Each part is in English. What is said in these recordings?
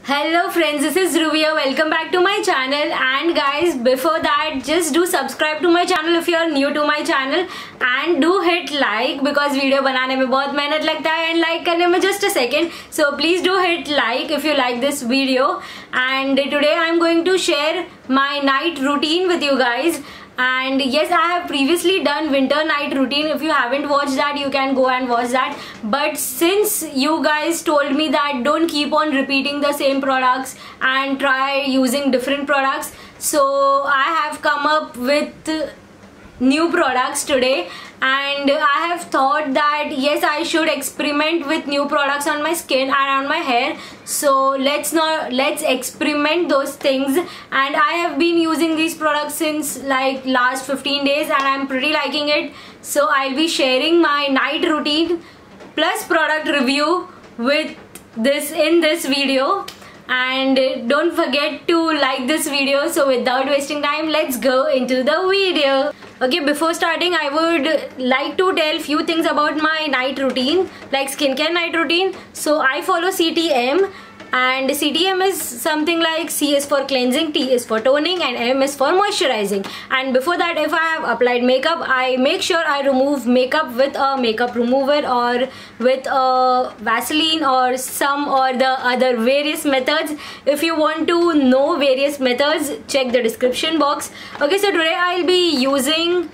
Hello friends, this is Ruvia. Welcome back to my channel. And guys, before that, just do subscribe to my channel if you are new to my channel, and do hit like because video बनाने में बहुत मेहनत लगता है and like करने में just a second. So please do hit like if you like this video. And today I am going to share my night routine with you guys. And yes, I have previously done winter night routine. If you haven't watched that, you can go and watch that. But since you guys told me that don't keep on repeating the same products and try using different products, so I have come up with new products today, and I have thought that yes, I should experiment with new products on my skin and on my hair. So let's experiment those things. And I have been using these products since like last 15 days and I'm pretty liking it. So I'll be sharing my night routine plus product review with this in this video. And don't forget to like this video. So without wasting time, let's go into the video. Okay, before starting, I would like to tell few things about my night routine, like skincare night routine. So I follow CTM, and CTM is something like C is for cleansing, T is for toning, and M is for moisturizing. And before that, if I have applied makeup, I make sure I remove makeup with a makeup remover or with a Vaseline or some or the other various methods. If you want to know various methods, check the description box. Okay, so today I'll be using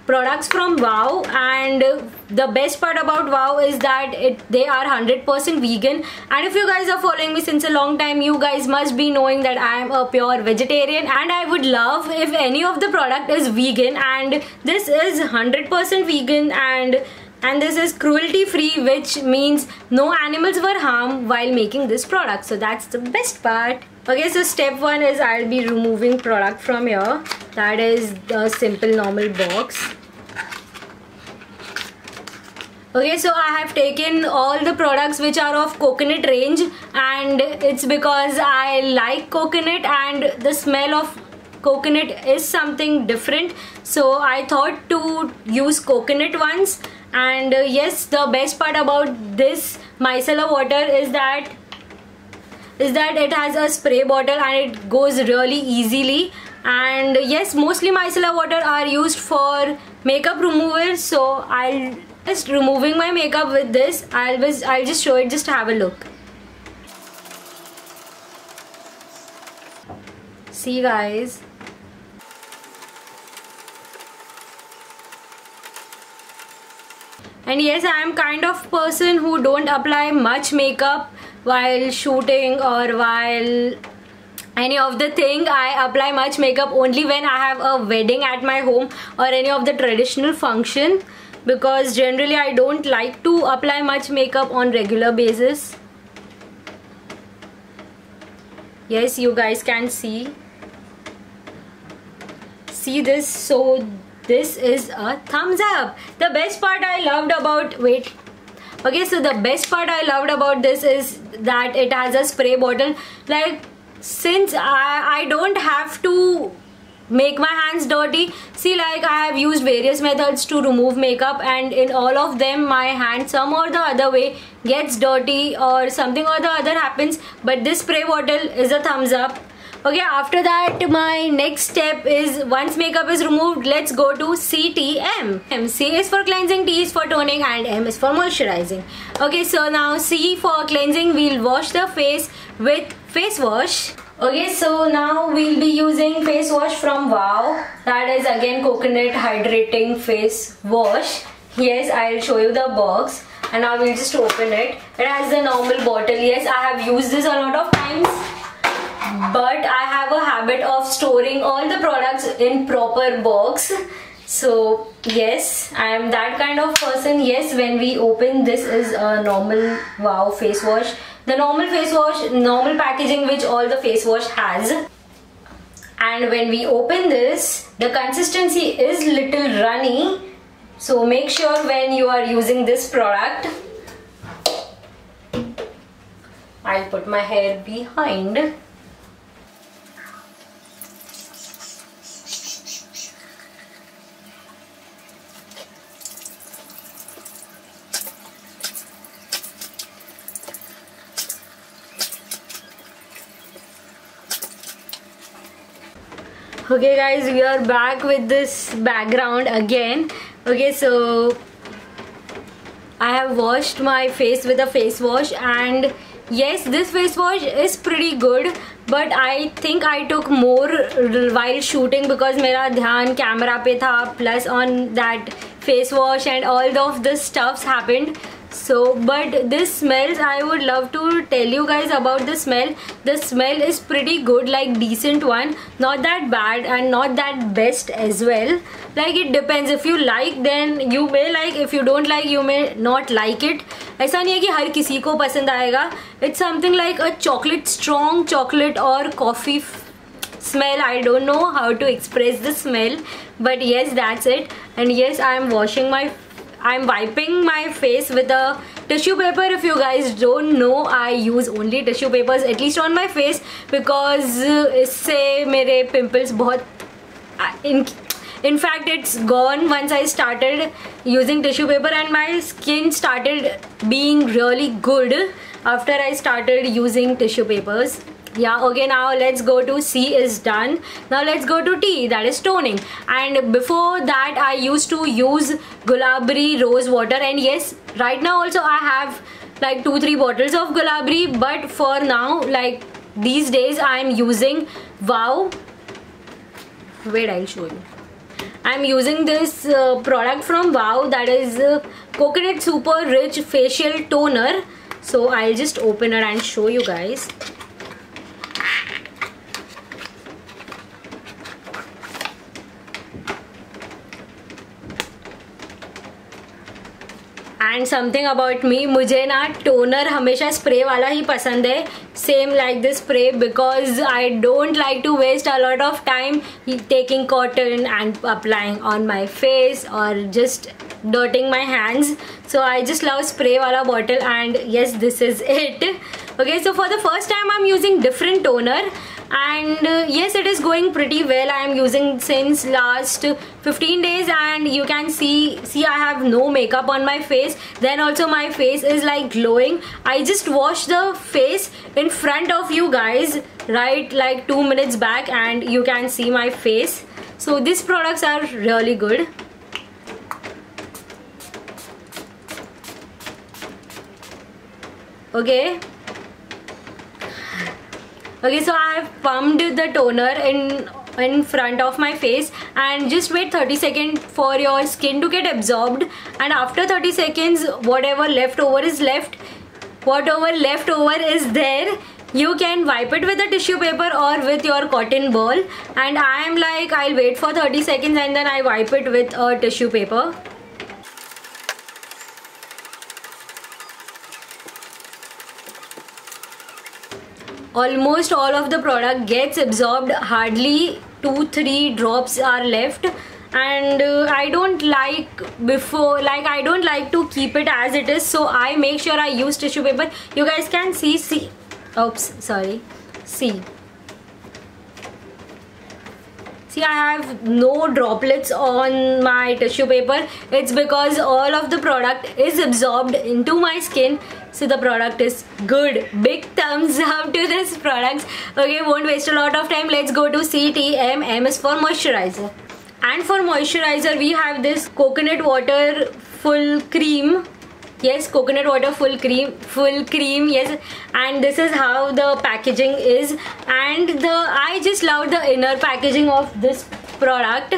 products from Wow, and the best part about Wow is that they are 100% vegan. And if you guys are following me since a long time, you guys must be knowing that I am a pure vegetarian, and I would love if any of the product is vegan. And this is 100% vegan, and this is cruelty free, which means no animals were harmed while making this product. So that's the best part. Okay, so step 1 is I'll be removing product from here. That is the simple normal box. Okay, so I have taken all the products which are of coconut range, and it's because I like coconut and the smell of coconut is something different. So I thought to use coconut ones. And yes, the best part about this micellar water is that it has a spray bottle and it goes really easily. And yes, mostly micellar water are used for makeup remover. So I'll just removing my makeup with this. I'll just show it. Just have a look. See guys. And yes, I am kind of person who don't apply much makeup while shooting or while any of the thing. I apply much makeup only when I have a wedding at my home or any of the traditional function, because generally I don't like to apply much makeup on regular basis. Yes, you guys can see this. So this is a thumbs up. The best part I loved about so the best part I loved about this is that it has a spray bottle. Like, since I don't have to make my hands dirty. See, like, I have used various methods to remove makeup, and in all of them my hand some or the other way gets dirty or something or the other happens, but this spray bottle is a thumbs up. Okay, after that, my next step is, once makeup is removed, let's go to CTM. C is for cleansing, T is for toning, and M is for moisturizing. Okay, so now C for cleansing, we'll wash the face with face wash. Okay, so now we'll be using face wash from Wow. That is again coconut hydrating face wash. Yes, I'll show you the box, and now we'll just open it. It has the normal bottle. Yes, I have used this a lot of times, but I have a habit of storing all the products in proper box. So yes, I am that kind of person. Yes, when we open, this is a normal Wow face wash. The normal face wash, normal packaging which all the face wash has. And when we open this, the consistency is little runny. So make sure when you are using this product. I'll put my hair behind. Okay guys, we are back with this background again. Okay, so I have washed my face with a face wash, and yes, this face wash is pretty good, but I think I took more while shooting because मेरा ध्यान camera पे था, plus on that face wash and all of the stuffs happened. So, but this smells, I would love to tell you guys about the smell. The smell is pretty good, like decent one, not that bad and not that best as well. Like it depends, if you like then you may like, if you don't like you may not like it. ऐसा नहीं है कि हर किसी को पसंद आएगा. It's something like a chocolate, strong chocolate or coffee smell. I don't know how to express the smell, but yes, that's it. And yes, I'm wiping my face with a tissue paper. If you guys don't know, I use only tissue papers, at least on my face, because इससे मेरे pimples बहुत in fact it's gone once I started using tissue paper, and my skin started being really good after I started using tissue papers. Yeah, okay, now let's go to C is done. Now let's go to T, that is toning. And before that I used to use Gulabri rose water, and yes, right now also I have like 2-3 bottles of Gulabri, but for now, like these days, I am using Wow. Wait, I'll show you. I'm using this product from Wow, that is Coconut Super Rich Facial Toner. So I'll just open it and show you guys. And something about me, मुझे ना toner हमेशा spray वाला ही पसंद है, same like this spray, because I don't like to waste a lot of time taking cotton and applying on my face or just dirtying my hands. So I just love spray wala bottle, and yes, this is it. Okay, so for the first time I'm using different toner, and yes, it is going pretty well. I am using since last 15 days, and you can see I have no makeup on my face. Then also my face is like glowing. I just washed the face in front of you guys right like 2 minutes back, and you can see my face. So these products are really good. Okay, so I have pumped the toner in front of my face, and just wait 30 seconds for your skin to get absorbed, and after 30 seconds whatever leftover is there, you can wipe it with a tissue paper or with your cotton ball. And I am like, I'll wait for 30 seconds and then I wipe it with a tissue paper. Almost all of the product gets absorbed, hardly 2-3 drops are left, and I don't like to keep it as it is, so I make sure I use tissue paper. You guys can see, I have no droplets on my tissue paper. It's because all of the product is absorbed into my skin. So the product is good. Big thumbs up to this product. Okay, won't waste a lot of time. Let's go to CTM. M is for moisturizer. And for moisturizer, we have this coconut water full cream. Yes, coconut water full cream, yes. And this is how the packaging is, and I just love the inner packaging of this product,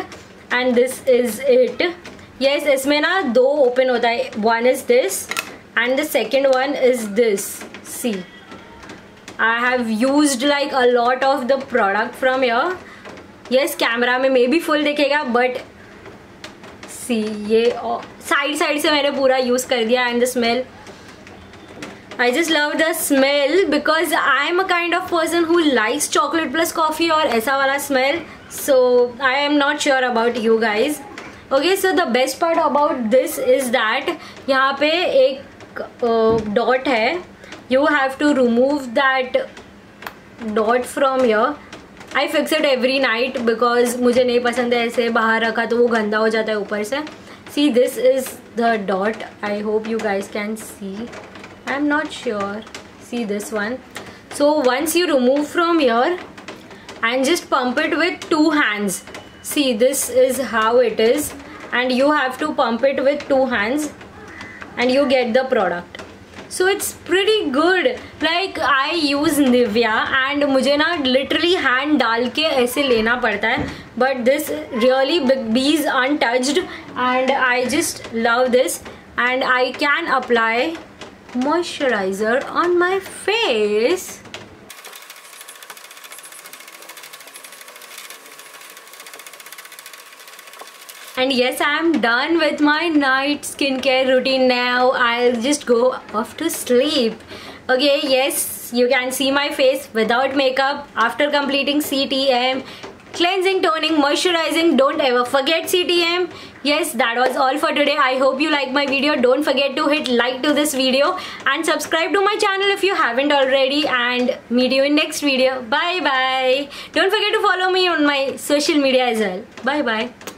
and this is it. Yes, इसमें ना दो open होता है. One is this and the second one is this. See, I have used like a lot of the product from here. Yes, camera में maybe full दिखेगा, but see, ये side से मैंने पूरा यूज कर दिया. And the smell, I just love the smell because I am a kind of person who likes chocolate plus coffee और ऐसा वाला smell. So I am not sure about you guys. Okay, so the best part about this is that यहाँ पे एक dot है. You have to remove that dot from here. I fix it every night because मुझे नहीं पसंद है ऐसे बाहर रखा तो वो गंदा हो जाता है ऊपर से. See, this is the dot. I hope you guys can see. I'm not sure. See this one. So once you remove from here, and just pump it with 2 hands. See, this is how it is, and you have to pump it with 2 hands and you get the product. So it's pretty good. Like I use Nivea and मुझे ना literally hand डाल के ऐसे लेना पड़ता है, but this really bees untouched and I just love this, and I can apply moisturizer on my face. And yes, I am done with my night skincare routine now. I'll just go off to sleep. Okay, yes, you can see my face without makeup after completing CTM. Cleansing, toning, moisturizing. Don't ever forget CTM. Yes, that was all for today. I hope you liked my video. Don't forget to hit like to this video and subscribe to my channel if you haven't already, and meet you in next video. Bye bye. Don't forget to follow me on my social media as well. Bye bye.